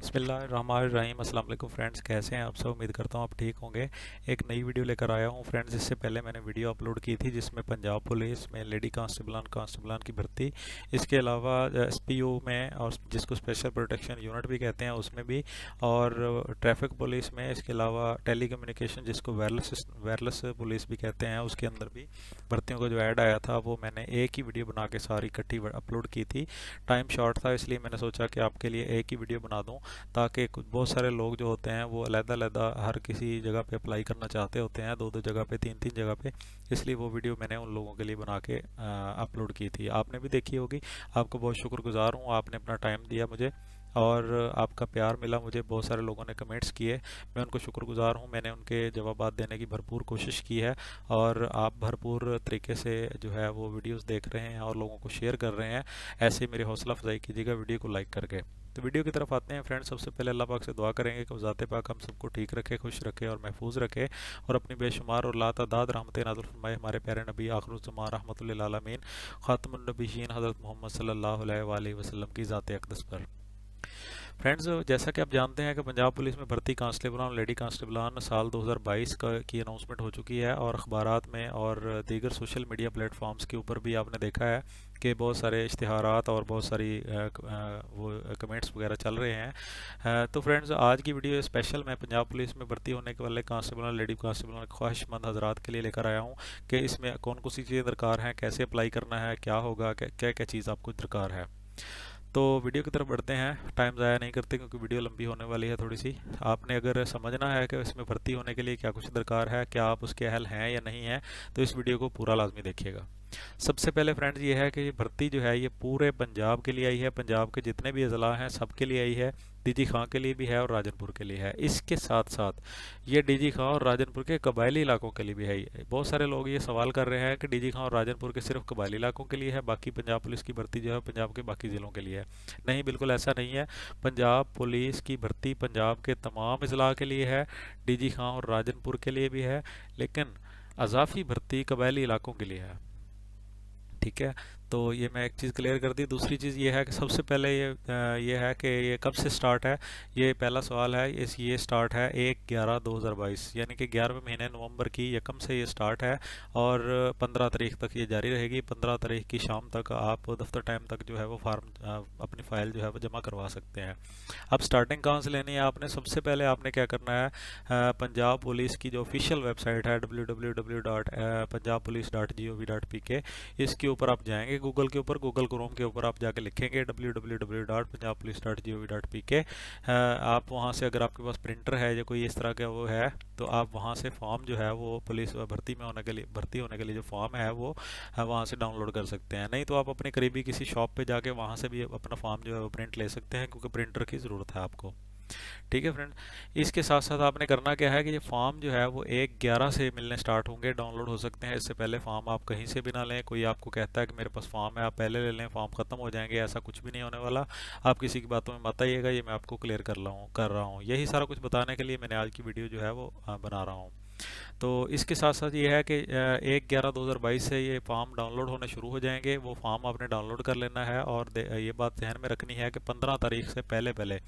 बिस्मिल्लाहिर्रहमानिर्रहीम। अस्सलाम वालेकुम फ्रेंड्स, कैसे हैं आप सब। उम्मीद करता हूँ आप ठीक होंगे। एक नई वीडियो लेकर आया हूँ फ्रेंड्स। इससे पहले मैंने वीडियो अपलोड की थी जिसमें पंजाब पुलिस में लेडी कांस्टेबलान की भर्ती, इसके अलावा एसपीओ में, और जिसको स्पेशल प्रोटेक्शन यूनिट भी कहते हैं, उसमें भी, और ट्रैफिक पुलिस में, इसके अलावा टेली कम्युनिकेशन जिसको वायरलेस पुलिस भी कहते हैं, उसके अंदर भी भर्तियों का जो ऐड आया था वो मैंने एक ही वीडियो बना के सारी इकट्ठी अपलोड की थी। टाइम शॉर्ट था इसलिए मैंने सोचा कि आपके लिए एक ही वीडियो बना दूं, ताकि कुछ बहुत सारे लोग जो होते हैं वो अलग-अलग हर किसी जगह पे अप्लाई करना चाहते होते हैं, दो दो जगह पे, तीन तीन जगह पे। इसलिए वो वीडियो मैंने उन लोगों के लिए बना के अपलोड की थी। आपने भी देखी होगी। आपको बहुत शुक्रगुजार हूँ, आपने अपना टाइम दिया मुझे और आपका प्यार मिला मुझे। बहुत सारे लोगों ने कमेंट्स किए, मैं उनको शुक्रगुजार हूँ। मैंने उनके जवाबात देने की भरपूर कोशिश की है और आप भरपूर तरीके से जो है वो वीडियोस देख रहे हैं और लोगों को शेयर कर रहे हैं। ऐसे ही मेरी हौसला अफजाई कीजिएगा वीडियो को लाइक करके। तो वीडियो की तरफ आते हैं फ्रेंड्स। सबसे पहले अल्लाह पाक से दुआ करेंगे कि ज़ाते पाक हम सबको ठीक रखे, खुश रखे और महफूज रखे, और अपनी बेशुमार और लातादाद रहमतें नाज़िल फरमाए हमारे प्यारे नबी आखिरुज़्ज़मान रहमतुल लिल आलमीन ख़ातमुन नबिय्यीन हज़रत मोहम्मद सल्लल्लाहु अलैहि वसल्लम की ज़ात अक़दस पर। फ्रेंड्स, जैसा कि आप जानते हैं कि पंजाब पुलिस में भर्ती कांस्टेबलान और लेडी कांस्टेबलान साल 2022 की अनाउंसमेंट हो चुकी है, और अखबारात में और दीगर सोशल मीडिया प्लेटफॉर्म्स के ऊपर भी आपने देखा है कि बहुत सारे इश्तिहारात और बहुत सारी वो कमेंट्स वगैरह चल रहे हैं। तो फ्रेंड्स, आज की वीडियो स्पेशल मैं पंजाब पुलिस में भर्ती होने के वाले कांस्टेबल और लेडी कांस्टेबल ख्वाहिशमंद हजरात के लिए लेकर आया हूँ कि इसमें कौन कौन सी चीज़ें दरकार हैं, कैसे अप्लाई करना है, क्या होगा, क्या क्या चीज़ आपको दरकार है। तो वीडियो की तरफ बढ़ते हैं, टाइम ज़ाया नहीं करते क्योंकि वीडियो लंबी होने वाली है थोड़ी सी। आपने अगर समझना है कि इसमें भर्ती होने के लिए क्या कुछ दरकार है, क्या आप उसके अहल हैं या नहीं हैं, तो इस वीडियो को पूरा लाजमी देखिएगा। सबसे पहले फ्रेंड्स ये है कि ये भर्ती जो है ये पूरे पंजाब के लिए आई है, पंजाब के जितने भी अजला हैं सब के लिए आई है। डीजी खां के लिए भी है और राजनपुर के लिए है। इसके साथ साथ ये डीजी खां और राजनपुर के कबायली इलाकों के लिए भी है। बहुत सारे लोग ये सवाल कर रहे हैं कि डीजी खां और राजनपुर के सिर्फ कबायली इलाकों के लिए है, बाकी पंजाब पुलिस की भर्ती जो है पंजाब के बाकी ज़िलों के लिए है। नहीं, बिल्कुल ऐसा नहीं है। पंजाब पुलिस की भर्ती पंजाब के तमाम अजला के लिए है, डीजी खां और राजनपुर के लिए भी है, लेकिन अजाफी भर्ती कबायली इलाकों के लिए है। ठीक है, तो ये मैं एक चीज़ क्लियर कर दी। दूसरी चीज़ ये है कि सबसे पहले ये है कि ये कब से स्टार्ट है। ये पहला सवाल है। ये स्टार्ट है 1/11/2022, यानी कि 11वें महीने नवंबर की यकम से ये स्टार्ट है और 15 तारीख तक ये जारी रहेगी। 15 तारीख की शाम तक आप दफ्तर टाइम तक जो है वो फार्म अपनी फ़ाइल जो है वो जमा करवा सकते हैं। अब स्टार्टिंग कहाँ से लेनी है आपने, सबसे पहले आपने क्या करना है, पंजाब पुलिस की जो ऑफिशियल वेबसाइट है www.punjabpolice.gov.pk, इसके ऊपर आप जाएंगे। गूगल के ऊपर, गूगल क्रोम के ऊपर आप जाके लिखेंगे www.punjabpolice.gov.pk। आप वहाँ से, अगर आपके पास प्रिंटर है या कोई इस तरह का वो है, तो आप वहाँ से फॉर्म जो है वो पुलिस भर्ती में होने के लिए, भर्ती होने के लिए जो फॉर्म है वो वहाँ से डाउनलोड कर सकते हैं। नहीं तो आप अपने करीबी किसी शॉप पे जाके वहाँ से भी अपना फॉर्म जो है वो प्रिंट ले सकते हैं, क्योंकि प्रिंटर की ज़रूरत है आपको। ठीक है फ्रेंड, इसके साथ साथ आपने करना क्या है कि ये फॉर्म जो है वो 1/11 से मिलने स्टार्ट होंगे, डाउनलोड हो सकते हैं। इससे पहले फॉर्म आप कहीं से भी ना लें। कोई आपको कहता है कि मेरे पास फॉर्म है, आप पहले ले लें, फॉर्म ख़त्म हो जाएंगे, ऐसा कुछ भी नहीं होने वाला। आप किसी की बातों में मत आइएगा, ये मैं आपको क्लियर कर रहा हूँ। यही सारा कुछ बताने के लिए मैंने आज की वीडियो जो है वो बना रहा हूँ। तो इसके साथ साथ ये है कि 1/11/2022 से ये फॉर्म डाउनलोड होने शुरू हो जाएंगे। वो फॉर्म आपने डाउनलोड कर लेना है, और ये बात ध्यान में रखनी है कि 15 तारीख से पहले पहले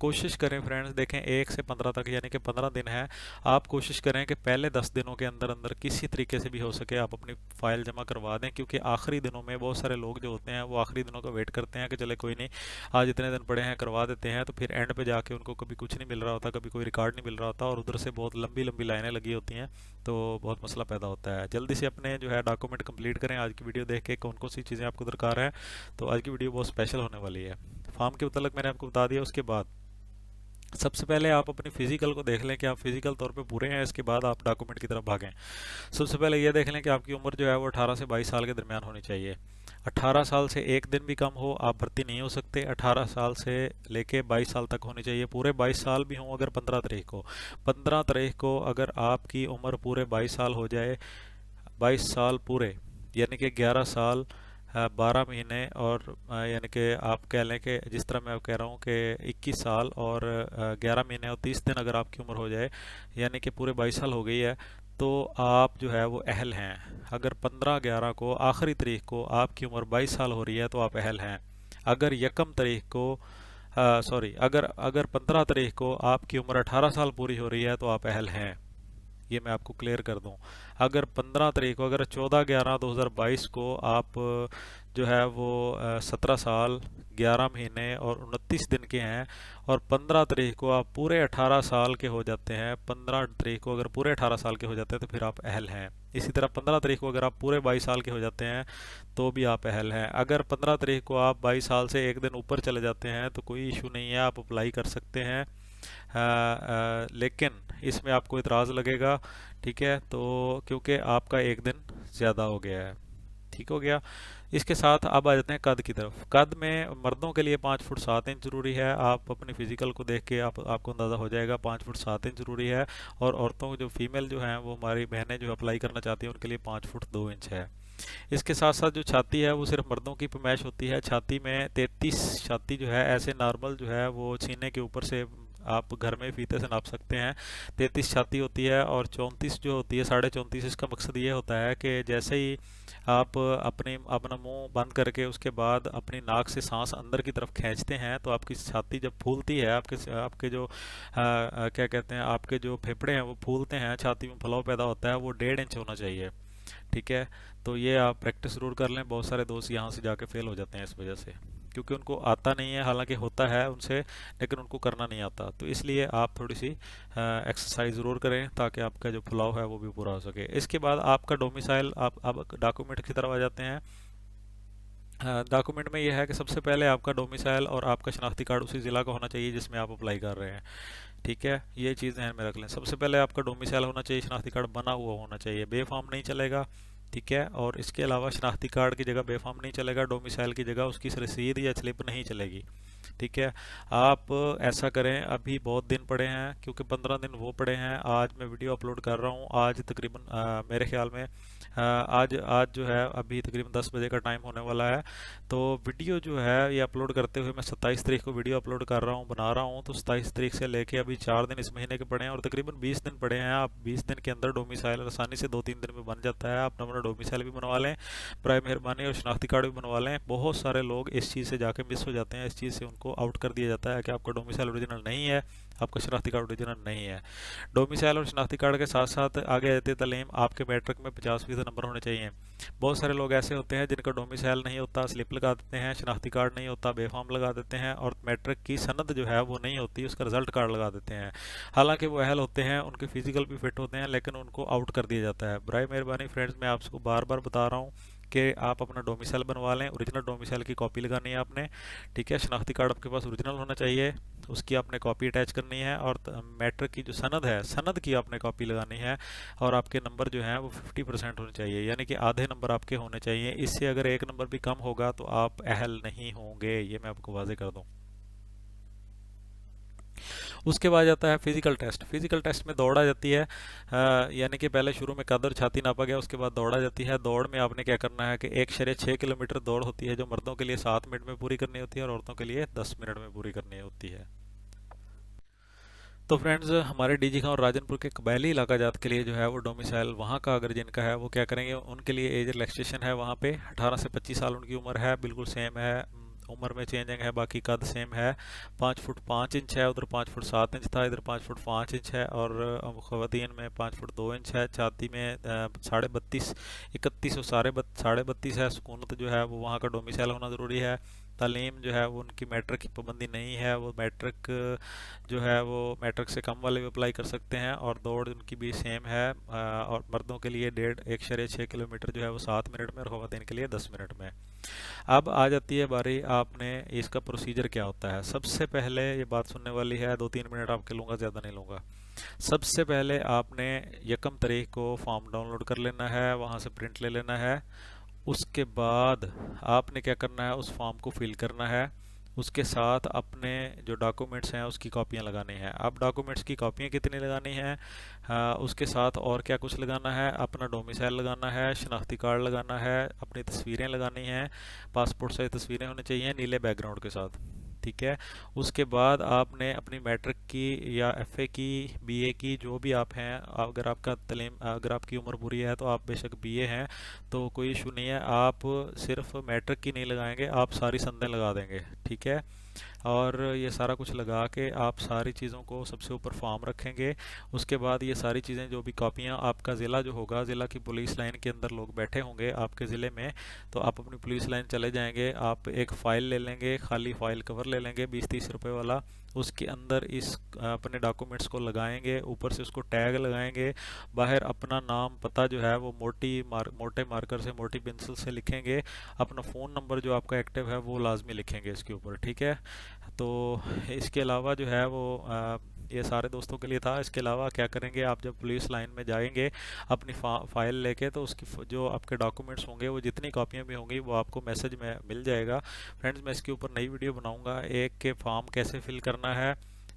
कोशिश करें फ्रेंड्स। देखें, 1 से 15 तक यानी कि 15 दिन है। आप कोशिश करें कि पहले 10 दिनों के अंदर अंदर किसी तरीके से भी हो सके आप अपनी फ़ाइल जमा करवा दें, क्योंकि आखिरी दिनों में बहुत सारे लोग जो होते हैं वो आखिरी दिनों का वेट करते हैं कि चले कोई नहीं, आज इतने दिन पड़े हैं, करवा देते हैं। तो फिर एंड पे जाके उनको कभी कुछ नहीं मिल रहा होता, कभी कोई रिकॉर्ड नहीं मिल रहा होता, और उधर से बहुत लंबी लंबी लाइनें लगी होती हैं, तो बहुत मसला पैदा होता है। जल्दी से अपने जो है डॉक्यूमेंट कंप्लीट करें। आज की वीडियो देख के कौन कौन सी चीज़ें आपको दरकार है, तो आज की वीडियो बहुत स्पेशल होने वाली है। फॉर्म के मतलब मैंने आपको बता दिया। उसके बाद सबसे पहले आप अपनी फ़िज़िकल को देख लें कि आप फिज़िकल तौर पे पूरे हैं। इसके बाद आप डॉक्यूमेंट की तरफ भागें। सबसे पहले ये देख लें कि आपकी उम्र जो है वो 18 से 22 साल के दरमियान होनी चाहिए। 18 साल से एक दिन भी कम हो आप भर्ती नहीं हो सकते। 18 साल से लेके 22 साल तक होनी चाहिए। पूरे 22 साल भी हों अगर 15 तारीख को, 15 तारीख को अगर आपकी उम्र पूरे 22 साल हो जाए, 22 साल पूरे, यानी कि 11 साल 12 महीने, और यानी कि आप कह लें कि जिस तरह मैं कह रहा हूँ कि 21 साल और 11 महीने और 30 दिन अगर आपकी उम्र हो जाए, यानी कि पूरे 22 साल हो गई है, तो आप जो है वो अहल हैं। अगर 15/11 को आखिरी तारीख को आपकी उम्र 22 साल हो रही है तो आप अहल हैं। अगर यकम तारीख को सॉरी, अगर अगर 15 तारीख को आपकी उम्र 18 साल पूरी हो रही है तो आप अहल हैं। ये मैं आपको क्लियर कर दूं। अगर 15 तारीख को, अगर 14/11/2022 को आप जो है वो 17 साल 11 महीने और 29 दिन के हैं, और 15 तारीख को आप पूरे 18 साल के हो जाते हैं, 15 तारीख को अगर पूरे 18 साल के हो जाते हैं तो फिर आप अहल हैं। इसी तरह 15 तारीख को अगर आप पूरे 22 साल के हो जाते हैं तो भी आप अहल हैं। अगर 15 तारीख को आप 22 साल से एक दिन ऊपर चले जाते हैं तो कोई इशू नहीं है, आप अप्लाई कर सकते हैं। लेकिन इसमें आपको इतराज़ लगेगा, ठीक है, तो क्योंकि आपका एक दिन ज़्यादा हो गया है। ठीक हो गया। इसके साथ अब आ जाते हैं कद की तरफ। कद में मर्दों के लिए 5 फुट 7 इंच ज़रूरी है। आप अपनी फ़िज़िकल को देख के आपको अंदाज़ा हो जाएगा, 5 फुट 7 इंच ज़रूरी है। और औरतों जो फीमेल जो हैं, वो हमारी बहनें जो अप्लाई करना चाहती हैं, उनके लिए 5 फुट 2 इंच है। इसके साथ साथ जो छाती है वो सिर्फ मर्दों की पैमाइश होती है। छाती में 33 छाती जो है, ऐसे नॉर्मल जो है वो सीने के ऊपर से आप घर में फीते से नाप सकते हैं, 33 छाती होती है। और 34 जो होती है, 34.5, इसका मकसद ये होता है कि जैसे ही आप अपना मुंह बंद करके उसके बाद अपनी नाक से सांस अंदर की तरफ खींचते हैं तो आपकी छाती जब फूलती है, आपके आपके जो क्या कहते हैं, आपके जो फेफड़े हैं वो फूलते हैं, छाती में फुलाव पैदा होता है, वो 1.5 इंच होना चाहिए। ठीक है, तो ये आप प्रैक्टिस ज़रूर कर लें। बहुत सारे दोस्त यहाँ से जाके फेल हो जाते हैं इस वजह से, क्योंकि उनको आता नहीं है। हालांकि होता है उनसे, लेकिन उनको करना नहीं आता। तो इसलिए आप थोड़ी सी एक्सरसाइज ज़रूर करें ताकि आपका जो फुलाव है वो भी पूरा हो सके। इसके बाद आपका डोमिसाइल, आप अब डॉक्यूमेंट की तरफ आ जाते हैं। डॉक्यूमेंट में यह है कि सबसे पहले आपका डोमिसाइल और आपका शनाख्ती कार्ड उसी ज़िला का होना चाहिए जिसमें आप अप्लाई कर रहे हैं। ठीक है, ये चीज़ ध्यान में रख लें। सबसे पहले आपका डोमिसाइल होना चाहिए, शनाख्ती कार्ड बना हुआ होना चाहिए, बेफार्म नहीं चलेगा। ठीक है, और इसके अलावा शनाख्ती कार्ड की जगह बेफार्म नहीं चलेगा, डोमिसाइल की जगह उसकी रसीद या स्लिप नहीं चलेगी। ठीक है, आप ऐसा करें। अभी बहुत दिन पड़े हैं, क्योंकि 15 दिन वो पड़े हैं। आज मैं वीडियो अपलोड कर रहा हूँ, आज तकरीबन मेरे ख्याल में आज आज जो है अभी तकरीबन 10 बजे का टाइम होने वाला है। तो वीडियो जो है ये अपलोड करते हुए मैं 27 तारीख को वीडियो अपलोड कर रहा हूँ, बना रहा हूँ। तो 27 तारीख से लेके अभी 4 दिन इस महीने के पड़े हैं और तकरीबन 20 दिन पड़े हैं। आप 20 दिन के अंदर डोमिसाइल आसानी से 2-3 दिन में बन जाता है। आप अपना डोमिसाइल भी बनवा लें, बर मेहरबानी, और शनाख्ती कार्ड भी बनवा लें। बहुत सारे लोग इस चीज़ से जाके मिस हो जाते हैं, इस चीज़ से उनको आउट कर दिया जाता है कि आपका डोमिसाइल ओरिजिनल नहीं है, आपका शनाख्ती कार्ड ओरिजिनल नहीं है। डोमिसाइल और शनाख्ती कार्ड के साथ साथ आगे आती तालीम, आपके मैट्रिक में 50% नंबर होने चाहिए। बहुत सारे लोग ऐसे होते हैं जिनका डोमिसाइल नहीं होता, स्लिप लगा देते हैं, शनाख्ती कार्ड नहीं होता, बेफार्म लगा देते हैं, और मैट्रिक की सनद जो है वो नहीं होती, उसका रिजल्ट कार्ड लगा देते हैं। हालांकि वो अहल होते हैं, उनके फिजिकल भी फिट होते हैं, लेकिन उनको आउट कर दिया जाता है। बराए मेहरबानी फ्रेंड्स, मैं आपको बार बार बता रहा हूँ कि आप अपना डोमिसाइल बनवा लें। ओरिजिनल डोमिसाइल की कॉपी लगानी है आपने। ठीक है, शनाख्ती कार्ड आपके पास ओरिजिनल होना चाहिए, उसकी आपने कॉपी अटैच करनी है। और मैट्रिक की जो सनद है, सनद की आपने कॉपी लगानी है। और आपके नंबर जो हैं वो 50% होने चाहिए, यानी कि आधे नंबर आपके होने चाहिए। इससे अगर एक नंबर भी कम होगा तो आप अहल नहीं होंगे, ये मैं आपको वाजे कर दूं। उसके बाद जाता है फिजिकल टेस्ट। फिजिकल टेस्ट में दौड़ आ जाती है, यानी कि पहले शुरू में कद और छाती नापा गया, उसके बाद दौड़ आ जाती है। दौड़ में आपने क्या करना है कि 1/6 किलोमीटर दौड़ होती है, जो मर्दों के लिए 7 मिनट में पूरी करनी होती है और औरतों के लिए 10 मिनट में पूरी करनी होती है। तो फ्रेंड्स, हमारे डीजी खां और राजनपुर के कबायली इलाका जात के लिए जो है वो डोमिसाइल वहाँ का अगर जिनका है वो क्या करेंगे, उनके लिए एज रिलैक्सेशन है। वहाँ पे 18 से 25 साल उनकी उम्र है, बिल्कुल सेम है। उम्र में चेंजिंग है, बाकी कद सेम है। 5 फुट 5 इंच है, उधर 5 फुट 7 इंच था, इधर 5 फुट 5 इंच है। और ख़वातीन में 5 फुट 2 इंच है। छाती में 32.5 31 और 32.5 है। सुकूनत जो है वो वहाँ का डोमिसाइल होना ज़रूरी है। तालीम जो है वो उनकी मैट्रिक की पाबंदी नहीं है, वो मैट्रिक जो है वो मैट्रिक से कम वाले भी अप्लाई कर सकते हैं। और दौड़ उनकी भी सेम है, और मर्दों के लिए 1.6 किलोमीटर जो है वो 7 मिनट में, और ख़वातीन के लिए 10 मिनट में। अब आ जाती है बारी, आपने इसका प्रोसीजर क्या होता है। सबसे पहले, ये बात सुनने वाली है, 2-3 मिनट आपके लूँगा, ज़्यादा नहीं लूँगा। सबसे पहले आपने 1 तारीख को फॉर्म डाउनलोड कर लेना है, वहाँ से प्रिंट ले लेना है। उसके बाद आपने क्या करना है, उस फॉर्म को फिल करना है। उसके साथ अपने जो डॉक्यूमेंट्स हैं उसकी कॉपियां लगानी हैं। अब डॉक्यूमेंट्स की कॉपियां कितनी लगानी हैं, उसके साथ और क्या कुछ लगाना है, अपना डोमिसाइल लगाना है, शनाख्ती कार्ड लगाना है, अपनी तस्वीरें लगानी हैं। पासपोर्ट साइज तस्वीरें होनी चाहिए नीले बैकग्राउंड के साथ। ठीक है, उसके बाद आपने अपनी मैट्रिक की या एफए की, बीए की, जो भी आप हैं, अगर आपका तलीम, अगर आपकी उम्र पूरी है तो आप बेशक बीए हैं तो कोई इशू नहीं है, आप सिर्फ मैट्रिक की नहीं लगाएंगे, आप सारी संदें लगा देंगे। ठीक है, और ये सारा कुछ लगा के आप सारी चीज़ों को सबसे ऊपर फॉर्म रखेंगे। उसके बाद ये सारी चीज़ें जो भी कॉपियाँ, आपका ज़िला जो होगा, ज़िला की पुलिस लाइन के अंदर लोग बैठे होंगे आपके ज़िले में, तो आप अपनी पुलिस लाइन चले जाएंगे। आप एक फ़ाइल ले लेंगे, खाली फ़ाइल कवर ले लेंगे 20-30 रुपए वाला। उसके अंदर इस अपने डॉक्यूमेंट्स को लगाएंगे, ऊपर से उसको टैग लगाएंगे। बाहर अपना नाम पता जो है वो मोटे मार्कर से, मोटी पेंसिल से लिखेंगे। अपना फ़ोन नंबर जो आपका एक्टिव है वो लाजमी लिखेंगे इसके ऊपर, ठीक है। तो इसके अलावा जो है वो ये सारे दोस्तों के लिए था। इसके अलावा क्या करेंगे, आप जब पुलिस लाइन में जाएंगे अपनी फाइल लेके, तो उसकी जो आपके डॉक्यूमेंट्स होंगे, वो जितनी कॉपियाँ भी होंगी वो आपको मैसेज में मिल जाएगा। फ्रेंड्स, मैं इसके ऊपर नई वीडियो बनाऊंगा, एक के फॉर्म कैसे फिल करना है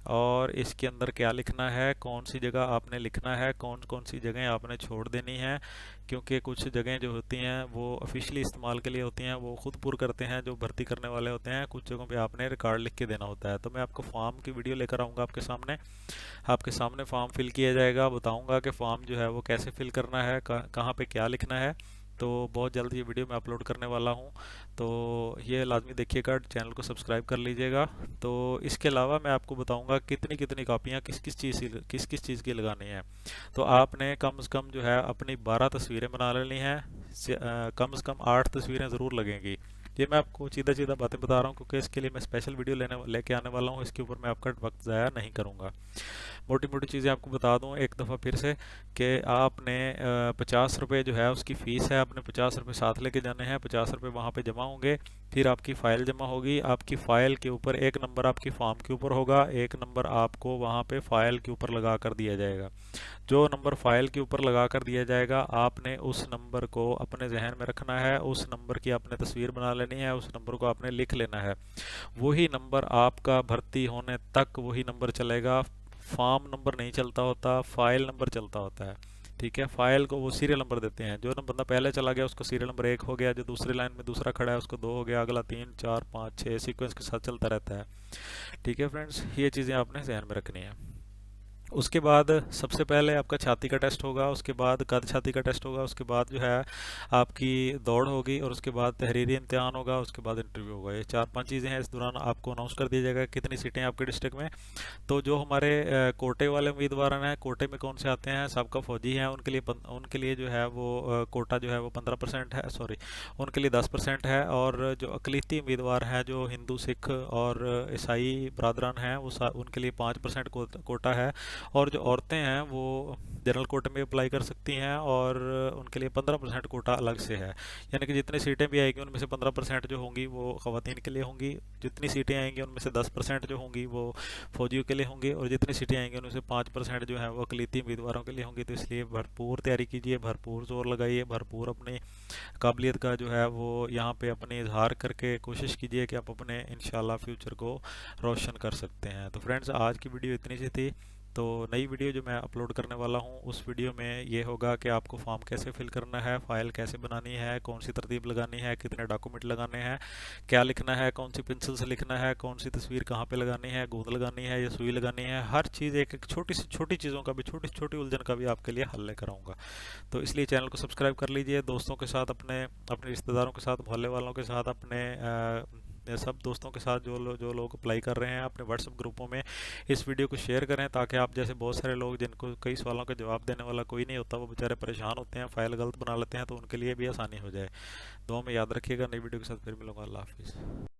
और इसके अंदर क्या लिखना है, कौन सी जगह आपने लिखना है, कौन कौन सी जगह आपने छोड़ देनी है। क्योंकि कुछ जगहें जो होती हैं वो ऑफिशियली इस्तेमाल के लिए होती हैं, वो खुद पुर करते हैं जो भर्ती करने वाले होते हैं। कुछ जगहों पे आपने रिकॉर्ड लिख के देना होता है। तो मैं आपको फॉर्म की वीडियो लेकर आऊँगा आपके सामने फॉर्म फिल किया जाएगा। बताऊँगा कि फॉर्म जो है वो कैसे फिल करना है, कहाँ पे क्या लिखना है। तो बहुत जल्द ये वीडियो मैं अपलोड करने वाला हूँ, तो ये लाजमी देखिएगा, चैनल को सब्सक्राइब कर लीजिएगा। तो इसके अलावा मैं आपको बताऊंगा कितनी कितनी कापियाँ किस किस चीज़ की लगानी है। तो आपने कम से कम जो है अपनी 12 तस्वीरें बना लेनी हैं। कम से कम 8 तस्वीरें ज़रूर लगेंगी। ये मैं आपको सीधा सीधा बातें बता रहा हूँ क्योंकि इसके लिए मैं स्पेशल वीडियो लेके आने वाला हूँ। इसके ऊपर मैं आपका वक्त ज़ाया नहीं करूँगा। मोटी मोटी चीज़ें आपको बता दूं एक दफ़ा फिर से कि आपने 50 रुपये जो है उसकी फ़ीस है, आपने 50 रुपये साथ लेके जाने हैं। 50 रुपये वहाँ पे जमा होंगे, फिर आपकी फ़ाइल जमा होगी। आपकी फ़ाइल के ऊपर एक नंबर आपकी फॉर्म के ऊपर होगा, एक नंबर आपको वहाँ पे फ़ाइल के ऊपर लगा कर दिया जाएगा। जो नंबर फ़ाइल के ऊपर लगा कर दिया जाएगा, आपने उस नंबर को अपने जहन में रखना है। उस नंबर की आपने तस्वीर बना लेनी है, उस नंबर को आपने लिख लेना है। वही नंबर आपका भर्ती होने तक वही नंबर चलेगा। फॉर्म नंबर नहीं चलता होता, फाइल नंबर चलता होता है, ठीक है। फाइल को वो सीरियल नंबर देते हैं। जो बंदा पहले चला गया उसको सीरियल नंबर 1 हो गया, जो दूसरी लाइन में दूसरा खड़ा है उसको 2 हो गया, अगला 3, 4, 5, 6 सीक्वेंस के साथ चलता रहता है, ठीक है फ्रेंड्स। ये चीज़ें आपने ध्यान में रखनी है। उसके बाद सबसे पहले आपका छाती का टेस्ट होगा, उसके बाद कद छाती का टेस्ट होगा, उसके बाद जो है आपकी दौड़ होगी, और उसके बाद तहरीरी इम्तिहान होगा, उसके बाद इंटरव्यू होगा। ये 4-5 चीज़ें हैं। इस दौरान आपको अनाउंस कर दिया जाएगा कितनी सीटें हैं आपके डिस्ट्रिक्ट में। तो जो हमारे कोटे वाले उम्मीदवार हैं, कोटे में कौन से आते हैं, सबका फौजी हैं, उनके लिए जो है वो कोटा जो है वो 15% है, सॉरी उनके लिए 10% है। और जो अकलीती उम्मीदवार हैं, जो हिंदू, सिख और ईसाई बरदरान हैं, उनके लिए 5% कोटा है। और जो औरतें हैं वो जनरल कोटे में अप्लाई कर सकती हैं, और उनके लिए 15% कोटा अलग से है। यानी कि जितनी सीटें भी आएंगी उनमें से 15% जो होंगी वो ख़वातीन के लिए होंगी, जितनी सीटें आएंगी उनमें से 10% जो होंगी वो फौजियों के लिए होंगी, और जितनी सीटें आएंगी उनमें से 5% जो है वो अकलीती उम्मीदवारों के लिए होंगी। तो इसलिए भरपूर तैयारी कीजिए, भरपूर जोर लगाइए, भरपूर अपनी काबिलियत का जो है वो यहाँ पे अपने इजहार करके कोशिश कीजिए कि आप अपने इंशाल्लाह फ्यूचर को रोशन कर सकते हैं। तो फ्रेंड्स, आज की वीडियो इतनी सी थी। तो नई वीडियो जो मैं अपलोड करने वाला हूँ उस वीडियो में ये होगा कि आपको फॉर्म कैसे फिल करना है, फाइल कैसे बनानी है, कौन सी तरतीब लगानी है, कितने डॉक्यूमेंट लगाने हैं, क्या लिखना है, कौन सी पेंसिल से लिखना है, कौन सी तस्वीर कहाँ पे लगानी है, गोंद लगानी है या सुई लगानी है। हर चीज़ एक एक छोटी सी छोटी चीज़ों का भी, छोटी छोटी उलझन का भी आपके लिए हल लेकर आऊँगा। तो इसलिए चैनल को सब्सक्राइब कर लीजिए। दोस्तों के साथ, अपने अपने रिश्तेदारों के साथ, मोहल्ले वालों के साथ, अपने सब दोस्तों के साथ जो लोग अप्लाई कर रहे हैं, अपने व्हाट्सएप ग्रुपों में इस वीडियो को शेयर करें, ताकि आप जैसे बहुत सारे लोग जिनको कई सवालों का जवाब देने वाला कोई नहीं होता, वो बेचारे परेशान होते हैं, फाइल गलत बना लेते हैं, तो उनके लिए भी आसानी हो जाए। दुआ में याद रखिएगा। नई वीडियो के साथ फिर मिलूंगा। अल्लाह हाफिज़।